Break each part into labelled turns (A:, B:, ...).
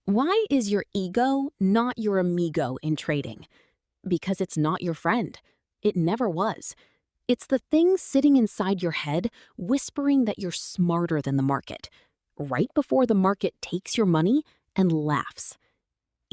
A: Why is your ego not your amigo in trading? Because it's not your friend. It never was. It's the thing sitting inside your head whispering that you're smarter than the market, right before the market takes your money and laughs.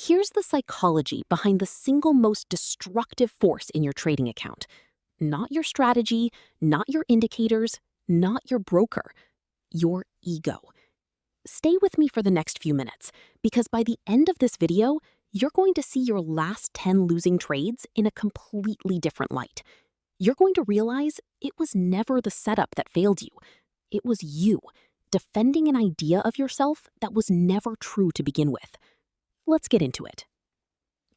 A: Here's the psychology behind the single most destructive force in your trading account. Not your strategy, not your indicators, not your broker, your ego. Stay with me for the next few minutes, because by the end of this video, you're going to see your last 10 losing trades in a completely different light. You're going to realize it was never the setup that failed you. It was you, defending an idea of yourself that was never true to begin with. Let's get into it.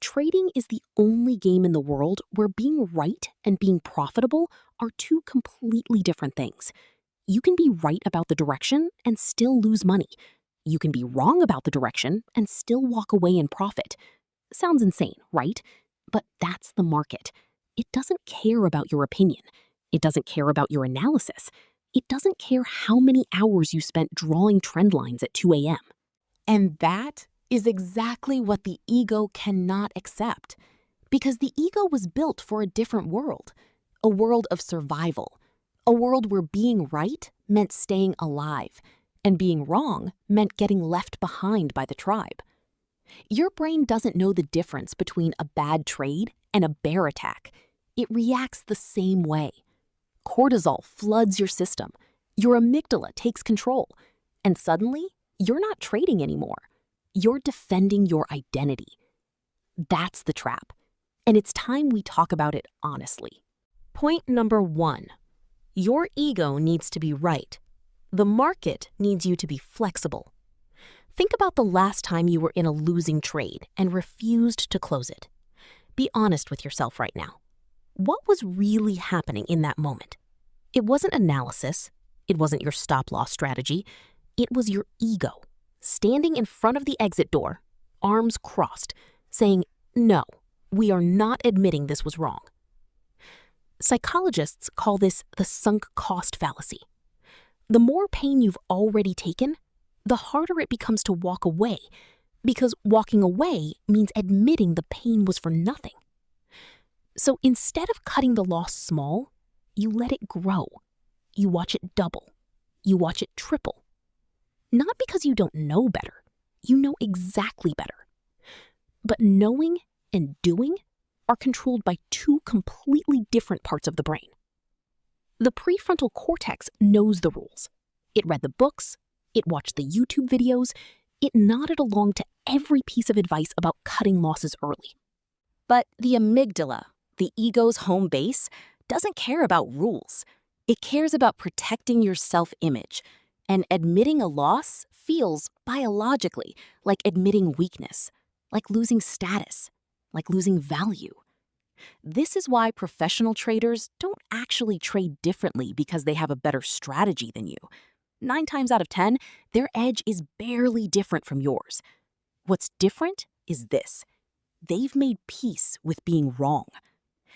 A: Trading is the only game in the world where being right and being profitable are two completely different things. You can be right about the direction and still lose money. You can be wrong about the direction and still walk away in profit. Sounds insane, right? But that's the market. It doesn't care about your opinion. It doesn't care about your analysis. It doesn't care how many hours you spent drawing trend lines at 2 a.m. And that is exactly what the ego cannot accept. Because the ego was built for a different world. A world of survival. A world where being right meant staying alive, and being wrong meant getting left behind by the tribe. Your brain doesn't know the difference between a bad trade and a bear attack. It reacts the same way. Cortisol floods your system. Your amygdala takes control. And suddenly, you're not trading anymore. You're defending your identity. That's the trap. And it's time we talk about it honestly. Point number 1. Your ego needs to be right. The market needs you to be flexible. Think about the last time you were in a losing trade and refused to close it. Be honest with yourself right now. What was really happening in that moment? It wasn't analysis. It wasn't your stop-loss strategy. It was your ego, standing in front of the exit door, arms crossed, saying, "No, we are not admitting this was wrong." Psychologists call this the sunk cost fallacy. The more pain you've already taken, the harder it becomes to walk away, because walking away means admitting the pain was for nothing. So instead of cutting the loss small, you let it grow. You watch it double. You watch it triple. Not because you don't know better. You know exactly better. But knowing and doing are controlled by two completely different parts of the brain. The prefrontal cortex knows the rules. It read the books, it watched the YouTube videos, it nodded along to every piece of advice about cutting losses early. But the amygdala, the ego's home base, doesn't care about rules. It cares about protecting your self-image, and admitting a loss feels, biologically, like admitting weakness, like losing status, like losing value. This is why professional traders don't actually trade differently because they have a better strategy than you. 9 times out of 10, their edge is barely different from yours. What's different is this. They've made peace with being wrong.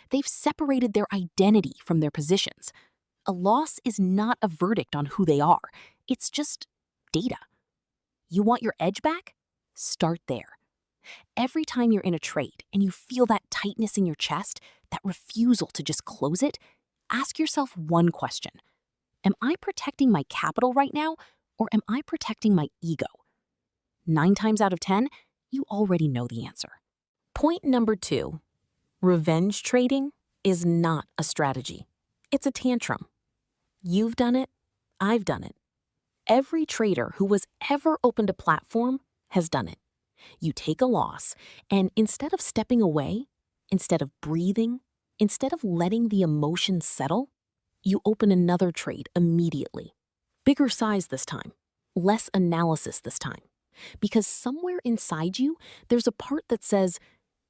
A: They've separated their identity from their positions. A loss is not a verdict on who they are. It's just data. You want your edge back? Start there. Every time you're in a trade and you feel that tightness in your chest, that refusal to just close it, ask yourself one question. Am I protecting my capital right now, or am I protecting my ego? 9 times out of 10, you already know the answer. Point number 2. Revenge trading is not a strategy. It's a tantrum. You've done it. I've done it. Every trader who has ever opened a platform has done it. You take a loss, and instead of stepping away, instead of breathing, instead of letting the emotions settle, you open another trade immediately. Bigger size this time, less analysis this time. Because somewhere inside you, there's a part that says,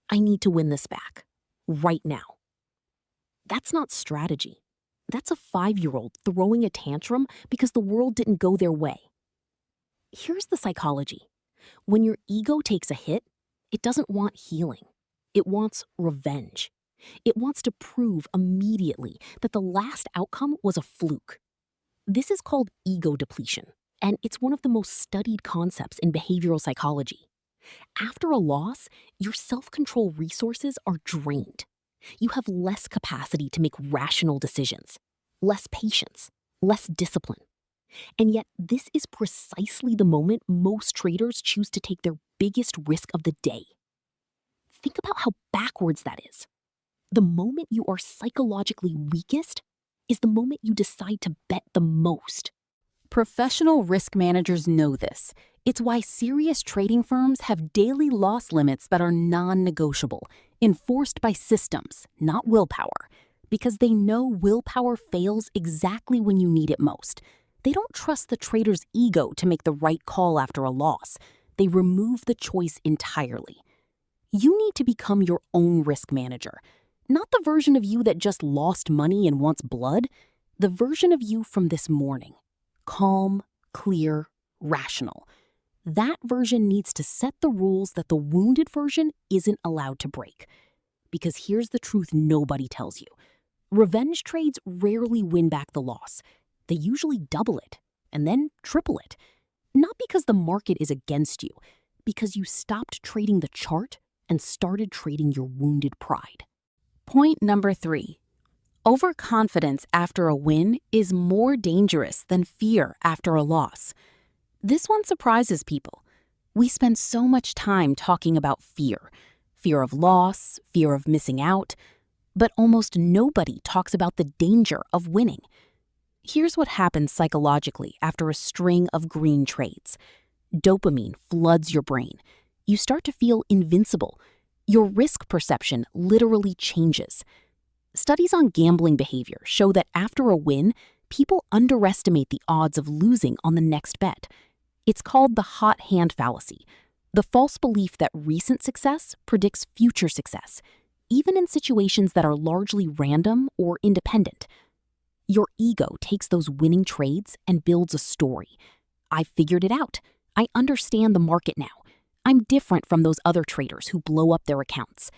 A: I need to win this back, right now. That's not strategy. That's a 5-year-old throwing a tantrum because the world didn't go their way. Here's the psychology. When your ego takes a hit, it doesn't want healing. It wants revenge. It wants to prove immediately that the last outcome was a fluke. This is called ego depletion, and it's one of the most studied concepts in behavioral psychology. After a loss, your self-control resources are drained. You have less capacity to make rational decisions, less patience, less discipline. And yet, this is precisely the moment most traders choose to take their biggest risk of the day. Think about how backwards that is. The moment you are psychologically weakest is the moment you decide to bet the most.
B: Professional risk managers know this. It's why serious trading firms have daily loss limits that are non-negotiable, enforced by systems, not willpower, because they know willpower fails exactly when you need it most. They don't trust the trader's ego to make the right call after a loss. They remove the choice entirely. You need to become your own risk manager, not the version of you that just lost money and wants blood, the version of you from this morning. Calm, clear, rational. That version needs to set the rules that the wounded version isn't allowed to break. Because here's the truth nobody tells you. Revenge trades rarely win back the loss. They usually double it, and then triple it. Not because the market is against you, because you stopped trading the chart and started trading your wounded pride. Point number 3. Overconfidence after a win is more dangerous than fear after a loss. This one surprises people. We spend so much time talking about fear of loss, fear of missing out, but almost nobody talks about the danger of winning. Here's what happens psychologically after a string of green trades. Dopamine floods your brain. You start to feel invincible. Your risk perception literally changes. Studies on gambling behavior show that after a win, people underestimate the odds of losing on the next bet. It's called the hot hand fallacy, the false belief that recent success predicts future success, even in situations that are largely random or independent. Your ego takes those winning trades and builds a story. I figured it out. I understand the market now. I'm different from those other traders who blow up their accounts.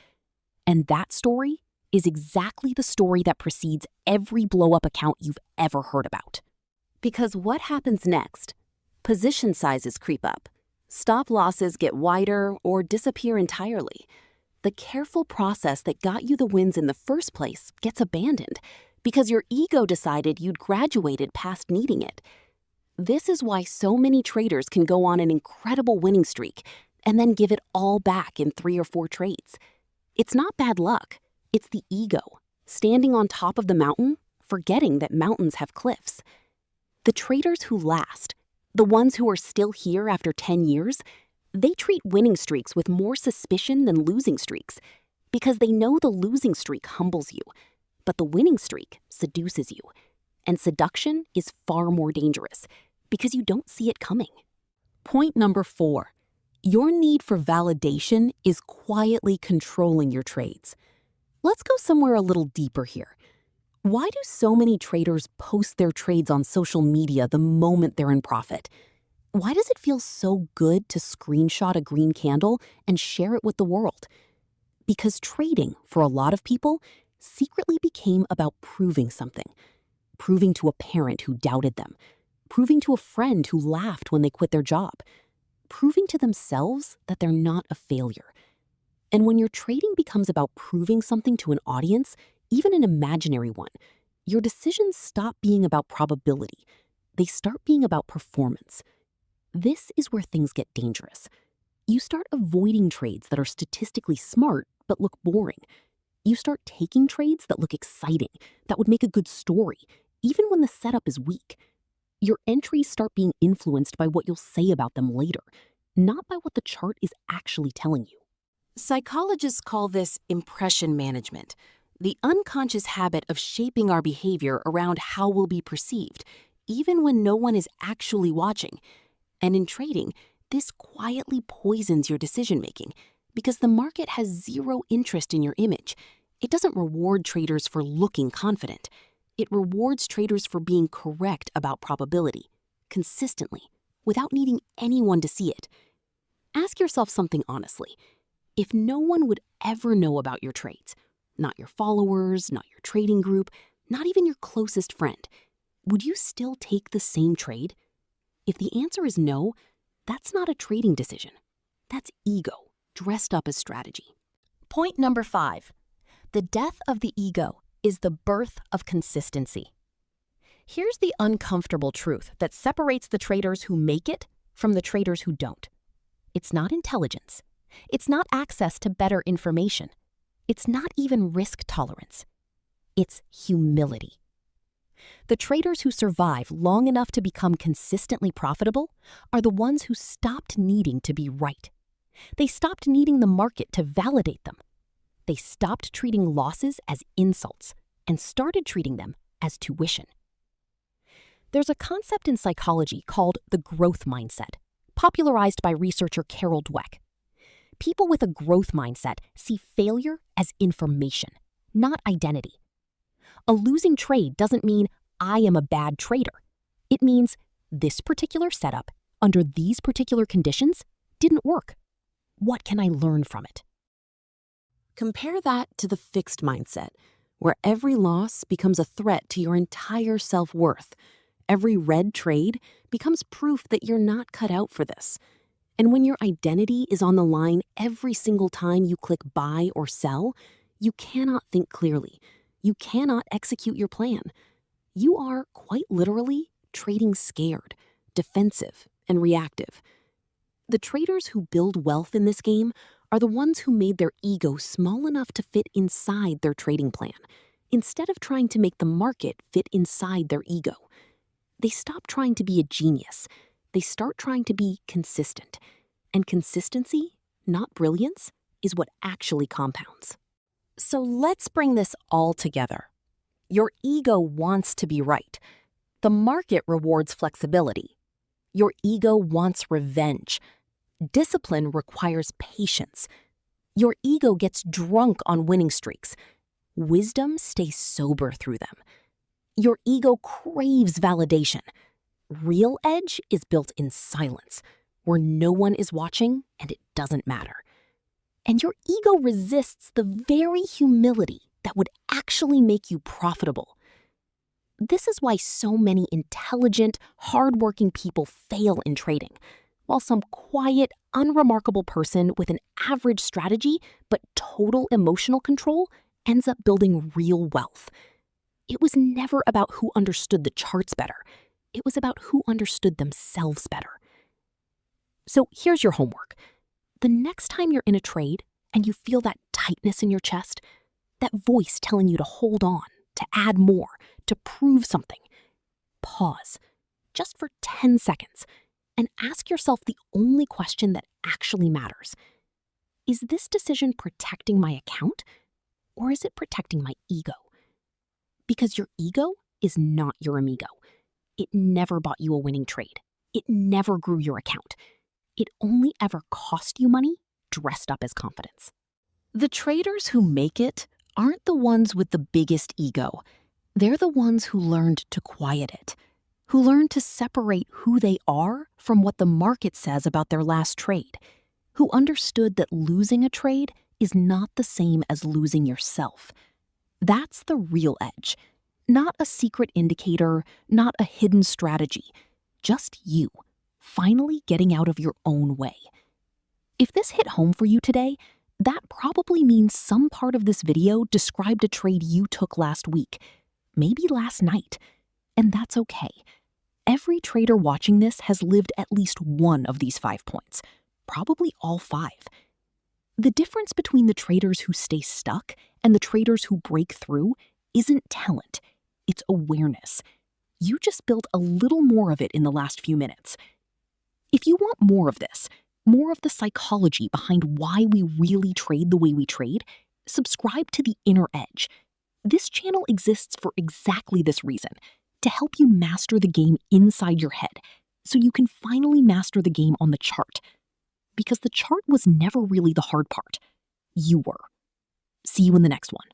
B: And that story is exactly the story that precedes every blow-up account you've ever heard about.
C: Because what happens next? Position sizes creep up. Stop losses get wider or disappear entirely. The careful process that got you the wins in the first place gets abandoned because your ego decided you'd graduated past needing it. This is why so many traders can go on an incredible winning streak and then give it all back in 3 or 4 trades. It's not bad luck. It's the ego, standing on top of the mountain, forgetting that mountains have cliffs. The traders who last, the ones who are still here after 10 years, they treat winning streaks with more suspicion than losing streaks because they know the losing streak humbles you, but the winning streak seduces you. And seduction is far more dangerous because you don't see it coming.
B: Point number 4. Your need for validation is quietly controlling your trades. Let's go somewhere a little deeper here. Why do so many traders post their trades on social media the moment they're in profit? Why does it feel so good to screenshot a green candle and share it with the world? Because trading, for a lot of people, secretly became about proving something. Proving to a parent who doubted them. Proving to a friend who laughed when they quit their job. Proving to themselves that they're not a failure. And when your trading becomes about proving something to an audience, even an imaginary one, your decisions stop being about probability. They start being about performance. This is where things get dangerous. You start avoiding trades that are statistically smart but look boring. You start taking trades that look exciting, that would make a good story, even when the setup is weak. Your entries start being influenced by what you'll say about them later, not by what the chart is actually telling you.
C: Psychologists call this impression management, the unconscious habit of shaping our behavior around how we'll be perceived, even when no one is actually watching. And in trading, this quietly poisons your decision-making because the market has zero interest in your image. It doesn't reward traders for looking confident. It rewards traders for being correct about probability, consistently, without needing anyone to see it. Ask yourself something honestly. If no one would ever know about your trades, not your followers, not your trading group, not even your closest friend, would you still take the same trade? If the answer is no, that's not a trading decision. That's ego, dressed up as strategy.
B: Point number 5. The death of the ego is the birth of consistency. Here's the uncomfortable truth that separates the traders who make it from the traders who don't. It's not intelligence. It's not access to better information. It's not even risk tolerance. It's humility. The traders who survive long enough to become consistently profitable are the ones who stopped needing to be right. They stopped needing the market to validate them. They stopped treating losses as insults and started treating them as tuition. There's a concept in psychology called the growth mindset, popularized by researcher Carol Dweck. People with a growth mindset see failure as information, not identity. A losing trade doesn't mean I am a bad trader. It means this particular setup, under these particular conditions, didn't work. What can I learn from it?
C: Compare that to the fixed mindset, where every loss becomes a threat to your entire self-worth. Every red trade becomes proof that you're not cut out for this. And when your identity is on the line every single time you click buy or sell, you cannot think clearly. You cannot execute your plan. You are, quite literally, trading scared, defensive, and reactive. The traders who build wealth in this game are the ones who made their ego small enough to fit inside their trading plan, instead of trying to make the market fit inside their ego. They stop trying to be a genius. They start trying to be consistent. And consistency, not brilliance, is what actually compounds.
B: So let's bring this all together. Your ego wants to be right. The market rewards flexibility. Your ego wants revenge. Discipline requires patience. Your ego gets drunk on winning streaks. Wisdom stays sober through them. Your ego craves validation. Real edge is built in silence, where no one is watching and it doesn't matter. And your ego resists the very humility that would actually make you profitable. This is why so many intelligent, hardworking people fail in trading, while some quiet, unremarkable person with an average strategy but total emotional control ends up building real wealth. It was never about who understood the charts better. It was about who understood themselves better. So here's your homework. The next time you're in a trade and you feel that tightness in your chest, that voice telling you to hold on, to add more, to prove something, pause just for 10 seconds and ask yourself the only question that actually matters. Is this decision protecting my account, or is it protecting my ego? Because your ego is not your amigo. It never bought you a winning trade. It never grew your account. It only ever cost you money dressed up as confidence. The traders who make it aren't the ones with the biggest ego. They're the ones who learned to quiet it, who learned to separate who they are from what the market says about their last trade, who understood that losing a trade is not the same as losing yourself. That's the real edge. Not a secret indicator, not a hidden strategy. Just you, finally getting out of your own way. If this hit home for you today, that probably means some part of this video described a trade you took last week, maybe last night. And that's okay. Every trader watching this has lived at least one of these 5 points, probably all 5. The difference between the traders who stay stuck and the traders who break through isn't talent, it's awareness. You just built a little more of it in the last few minutes. If you want more of this, more of the psychology behind why we really trade the way we trade, subscribe to The Inner Edge. This channel exists for exactly this reason, to help you master the game inside your head, so you can finally master the game on the chart. Because the chart was never really the hard part. You were. See you in the next one.